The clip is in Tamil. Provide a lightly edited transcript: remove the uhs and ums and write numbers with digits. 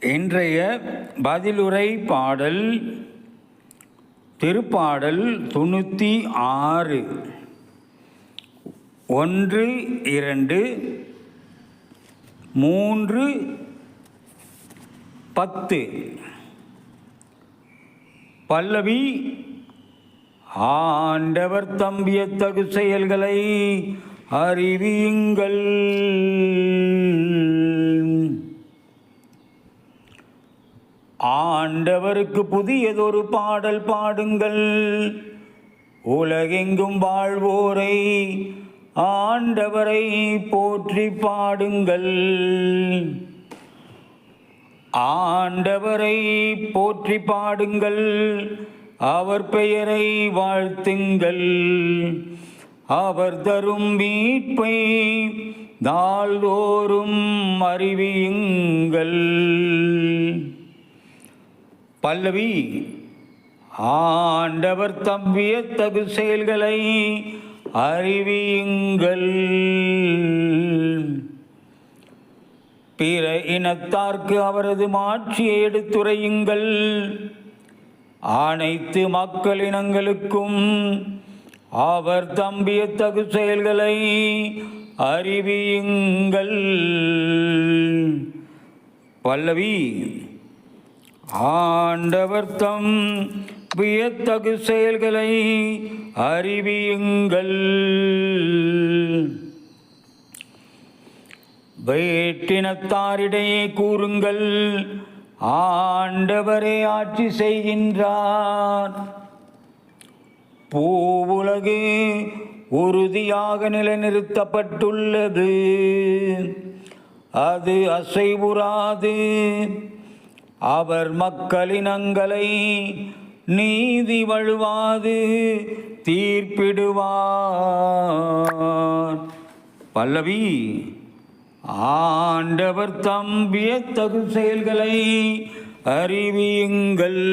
இன்றைய பதிலுரை பாடல் திருப்பாடல் 96 1 2 3 10. பல்லவி ஆண்டவர் தம்பியத்தகு செயல்களை அறிவியுங்கள். ஆண்டவருக்கு புதியதொரு பாடல் பாடுங்கள். உலகெங்கும் வாழ்வோரை ஆண்டவரை போற்றி பாடுங்கள். ஆண்டவரை போற்றி பாடுங்கள், அவர் பெயரை வாழ்த்துங்கள். அவர் தரும் மீட்பை நாள்தோறும் அறிவியுங்கள். பல்லவி ஆண்டவர் தம்பியத்தகு செயல்களை அறிவியுங்கள். பிற இனத்தார்க்கு அவரது மாட்சியை எடுத்துரையுங்கள். அனைத்து மக்களினங்களுக்கும் அவர் தம்பியத்தகு செயல்களை அறிவியுங்கள். பல்லவி ஆண்டவர் தம் வியத்தகு செயல்களை அறிவியுங்கள். வேற்றினத்தாரிடையே கூறுங்கள், ஆண்டவரே ஆட்சி செய்கின்றார். பூவுலகு உறுதியாக நிலைநிறுத்தப்பட்டுள்ளது, அது அசைவுறாது. அவர் மக்களினங்களை நீதி வழுவாது தீர்ப்பிடுவார். பல்லவி ஆண்டவர் தம் வியத்தகு செயல்களை அறிவியுங்கள்.